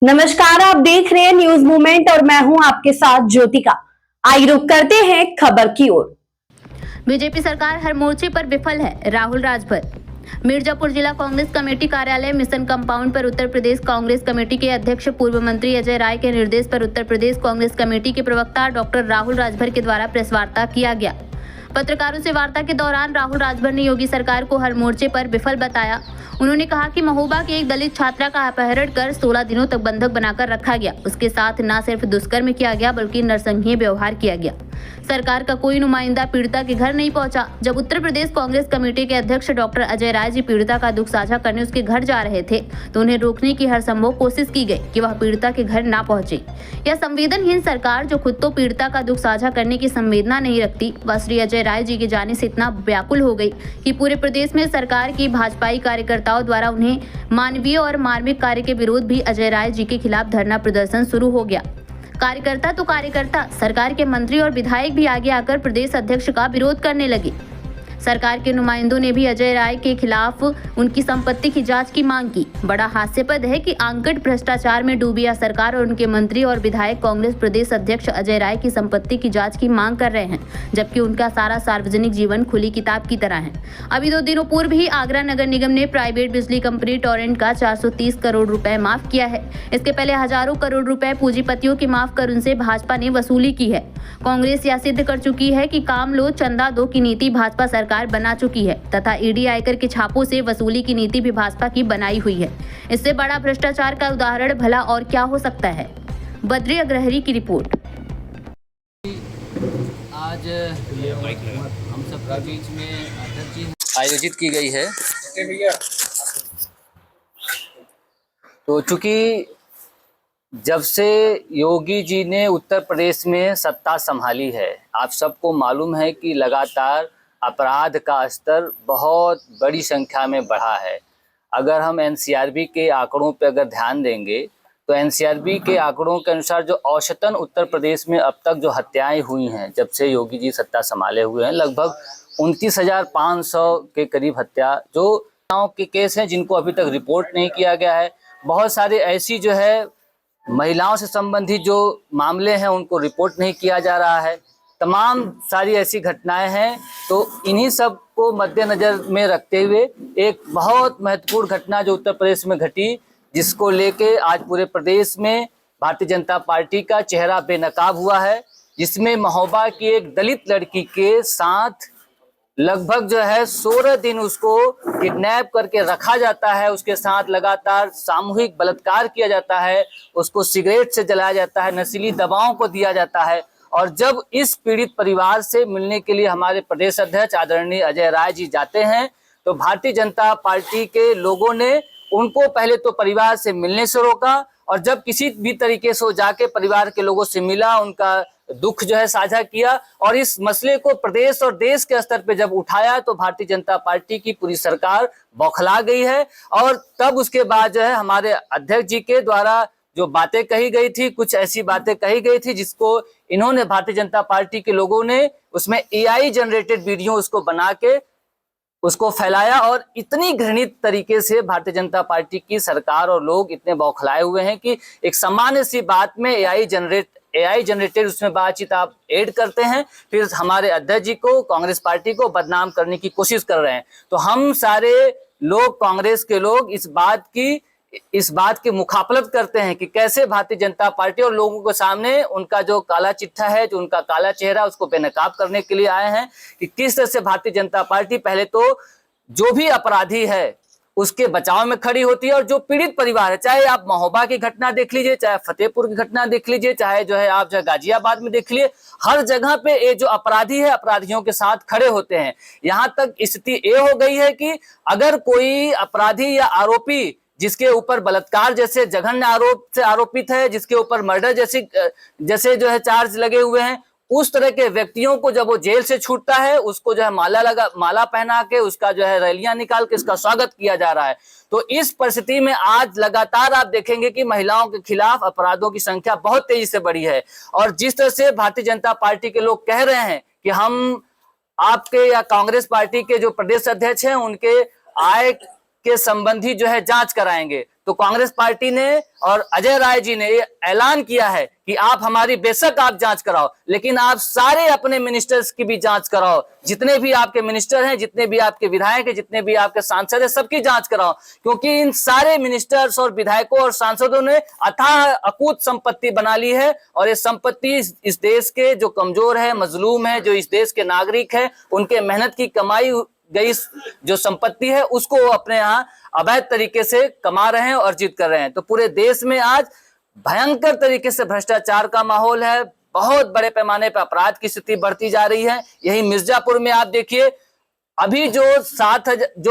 नमस्कार, आप देख रहे हैं न्यूज मूवमेंट और मैं हूं आपके साथ ज्योतिका। आइए रुक करते हैं खबर की ओर। बीजेपी सरकार हर मोर्चे पर विफल है, राहुल राजभर। मिर्जापुर जिला कांग्रेस कमेटी कार्यालय मिशन कंपाउंड पर उत्तर प्रदेश कांग्रेस कमेटी के अध्यक्ष पूर्व मंत्री अजय राय के निर्देश पर उत्तर प्रदेश कांग्रेस कमेटी के प्रवक्ता डॉक्टर राहुल राजभर के द्वारा प्रेस वार्ता किया गया। पत्रकारों से वार्ता के दौरान राहुल राजभर ने योगी सरकार को हर मोर्चे पर विफल बताया। उन्होंने कहा कि महोबा की एक दलित छात्रा का अपहरण कर 16 दिनों तक बंधक बनाकर रखा गया। उसके साथ न सिर्फ दुष्कर्म किया गया बल्कि नरसंहीय व्यवहार किया गया। सरकार का कोई नुमाइंदा पीड़िता के घर नहीं पहुंचा। जब उत्तर प्रदेश कांग्रेस कमेटी के अध्यक्ष डॉक्टर अजय राय जी पीड़िता का दुख साझा करने उसके घर जा रहे थे तो उन्हें रोकने की हर संभव कोशिश की गई कि वह पीड़िता के घर ना पहुंचे। यह संवेदनहीन सरकार जो खुद तो पीड़िता का दुख साझा करने की संवेदना नहीं रखती, वह श्री अजय राय जी के जाने से इतना व्याकुल हो गई कि पूरे प्रदेश में सरकार की भाजपाई कार्यकर्ताओं द्वारा उन्हें मानवीय और मार्मिक कार्य के विरोध भी अजय राय जी के खिलाफ धरना प्रदर्शन शुरू हो गया। कार्यकर्ता सरकार के मंत्री और विधायक भी आगे आकर प्रदेश अध्यक्ष का विरोध करने लगे। सरकार के नुमाइंदों ने भी अजय राय के खिलाफ उनकी संपत्ति की जांच की मांग की। बड़ा हास्यास्पद है कि आंकड़ भ्रष्टाचार में डूबी यह सरकार और उनके मंत्री और विधायक कांग्रेस प्रदेश अध्यक्ष अजय राय की संपत्ति की जांच की मांग कर रहे हैं, जबकि उनका सारा सार्वजनिक जीवन खुली किताब की तरह है। अभी 2 दिनों पूर्व ही आगरा नगर निगम ने प्राइवेट बिजली कंपनी टोरेंट का 430 करोड़ रुपए माफ किया है। इसके पहले हजारों करोड़ रुपए पूंजीपतियों की माफ कर उनसे भाजपा ने वसूली की है। कांग्रेस यह सिद्ध कर चुकी है कि काम लो चंदा दो की नीति भाजपा सरकार बना चुकी है तथा ईडी आयकर के छापों से वसूली की नीति भी भाजपा की बनाई हुई है। इससे बड़ा भ्रष्टाचार का उदाहरण भला और क्या हो सकता है। बद्री अग्रहरी की रिपोर्ट। आज हम सबके बीच में अध्यक्ष जी आयोजित की गई है। तो चूंकि जब से योगी जी ने उत्तर प्रदेश में सत्ता संभाली है, आप सबको मालूम है कि लगातार अपराध का स्तर बहुत बड़ी संख्या में बढ़ा है। अगर हम एनसीआरबी के आंकड़ों पर अगर ध्यान देंगे तो एनसीआरबी के आंकड़ों के अनुसार जो औसतन उत्तर प्रदेश में अब तक जो हत्याएं हुई हैं जब से योगी जी सत्ता संभाले हुए हैं, लगभग 29,500 के करीब हत्या जो के केस हैं जिनको अभी तक रिपोर्ट नहीं किया गया है। बहुत सारे ऐसी जो है महिलाओं से संबंधित जो मामले हैं उनको रिपोर्ट नहीं किया जा रहा है। तमाम सारी ऐसी घटनाएं हैं। तो इन्हीं सब को मद्देनजर में रखते हुए एक बहुत महत्वपूर्ण घटना जो उत्तर प्रदेश में घटी, जिसको लेके आज पूरे प्रदेश में भारतीय जनता पार्टी का चेहरा बेनकाब हुआ है, जिसमें महोबा की एक दलित लड़की के साथ लगभग जो है 16 दिन उसको किडनैप करके रखा जाता है। उसके साथ लगातार सामूहिक बलात्कार किया जाता है, उसको सिगरेट से जलाया जाता है, नशीली दवाओं को दिया जाता है। और जब इस पीड़ित परिवार से मिलने के लिए हमारे प्रदेश अध्यक्ष आदरणीय अजय राय जी जाते हैं तो भारतीय जनता पार्टी के लोगों ने उनको पहले तो परिवार से मिलने से रोका, और जब किसी भी तरीके से वो जाके परिवार के लोगों से मिला, उनका दुख जो है साझा किया और इस मसले को प्रदेश और देश के स्तर पे जब उठाया तो भारतीय जनता पार्टी की पूरी सरकार बौखला गई है। और तब उसके बाद जो है हमारे अध्यक्ष जी के द्वारा जो बातें कही गई थी, कुछ ऐसी बातें कही गई थी जिसको इन्होंने भारतीय जनता पार्टी के लोगों ने उसमें एआई जनरेटेड वीडियो उसको बना के उसको फैलाया, और इतनी घृणित तरीके से भारतीय जनता पार्टी की सरकार और लोग इतने बौखलाए हुए हैं कि एक सामान्य सी बात में एआई जनरेटेड उसमें बातचीत आप ऐड करते हैं, फिर हमारे अध्यक्ष जी को, कांग्रेस पार्टी को बदनाम करने की कोशिश कर रहे हैं। तो हम सारे लोग, कांग्रेस के लोग इस बात की मुखापलत करते हैं कि कैसे भारतीय जनता पार्टी और लोगों के सामने उनका जो काला चिट्ठा है, जो उनका काला चेहरा, उसको बेनकाब करने के लिए आए हैं कि किस तरह से भारतीय जनता पार्टी पहले तो जो भी अपराधी है उसके बचाव में खड़ी होती है, और जो पीड़ित परिवार है, चाहे आप महोबा की घटना देख लीजिए, चाहे फतेहपुर की घटना देख लीजिए, चाहे जो है आप जो गाजियाबाद में देख लीजिए, हर जगह पे ये जो अपराधी है अपराधियों के साथ खड़े होते हैं। यहाँ तक स्थिति ये हो गई है कि अगर कोई अपराधी या आरोपी जिसके ऊपर बलात्कार जैसे जघन्य आरोप से आरोपित है, जिसके ऊपर मर्डर जैसे जो है चार्ज लगे हुए हैं, उस तरह के व्यक्तियों को जब वो जेल से छूटता है उसको जो है माला पहना के उसका जो है रैलियां निकाल के उसका स्वागत किया जा रहा है। तो इस परिस्थिति में आज लगातार आप देखेंगे कि महिलाओं के खिलाफ अपराधों की संख्या बहुत तेजी से बढ़ी है। और जिस तरह से भारतीय जनता पार्टी के लोग कह रहे हैं कि हम आपके या कांग्रेस पार्टी के जो प्रदेश अध्यक्ष हैं उनके आय के संबंधी जो है जांच कराएंगे, तो कांग्रेस पार्टी ने और अजय राय जी ने ये ऐलान किया है कि आप हमारी बेशक आप जांच कराओ, लेकिन आप सारे अपने मिनिस्टर्स की भी जांच कराओ। जितने भी आपके मिनिस्टर हैं, जितने भी आपके विधायक हैं, जितने भी आपके सांसद हैं, सबकी जांच कराओ, क्योंकि इन सारे मिनिस्टर्स और विधायकों और सांसदों ने अथाह अकूत संपत्ति बना ली है। और ये संपत्ति इस देश के जो कमजोर है, मजलूम है, जो इस देश के नागरिक है, उनके मेहनत की कमाई गई जो संपत्ति है उसको वो अपने यहाँ अवैध तरीके से कमा रहे हैं, अर्जित कर रहे हैं। तो पूरे देश में आज भयंकर तरीके से भ्रष्टाचार का माहौल है, बहुत बड़े पैमाने पर अपराध की स्थिति बढ़ती जा रही है। यही मिर्जापुर में आप देखिए, अभी जो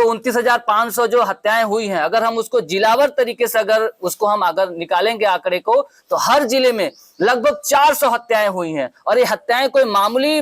29,500 जो हत्याएं हुई हैं, अगर हम उसको जिलावर तरीके से अगर निकालेंगे आंकड़े को, तो हर जिले में लगभग 400 हत्याएं हुई हैं। और ये हत्याएं कोई मामूली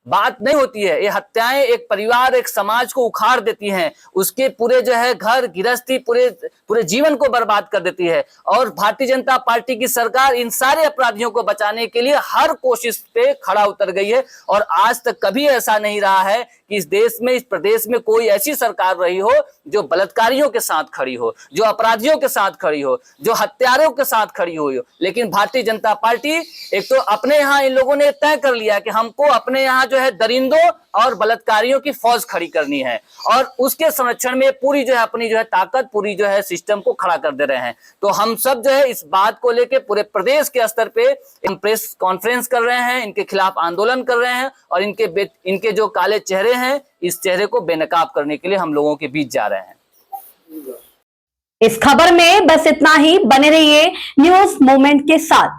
बात नहीं होती है। ये हत्याएं एक परिवार, एक समाज को उखाड़ देती हैं, उसके पूरे जो है घर गृहस्थी, पूरे जीवन को बर्बाद कर देती है। और भारतीय जनता पार्टी की सरकार इन सारे अपराधियों को बचाने के लिए हर कोशिश पे खड़ा उतर गई है। और आज तक कभी ऐसा नहीं रहा है कि इस देश में, इस प्रदेश में कोई ऐसी सरकार रही हो जो बलात्कारियों के साथ खड़ी हो, जो अपराधियों के साथ खड़ी हो, जो हत्यारों के साथ खड़ी हुई हो। लेकिन भारतीय जनता पार्टी एक तो अपने यहाँ इन लोगों ने तय कर लिया कि हमको अपने यहाँ जो है दरिंदों और बलात्कारियों की फौज खड़ी करनी है, और उसके संरक्षण में पूरी जो है अपनी जो है ताकत, पूरी जो है सिस्टम को खड़ा कर दे रहे हैं। तो हम सब जो है इस बात को लेके पूरे प्रदेश के स्तर पे हम प्रेस कॉन्फ्रेंस कर रहे हैं, इनके खिलाफ आंदोलन कर रहे हैं, और इनके जो काले चेहरे हैं, इस चेहरे को बेनकाब करने के लिए हम लोगों के बीच जा रहे हैं। इस खबर में बस इतना ही। बने रहिए न्यूज मोमेंट के साथ।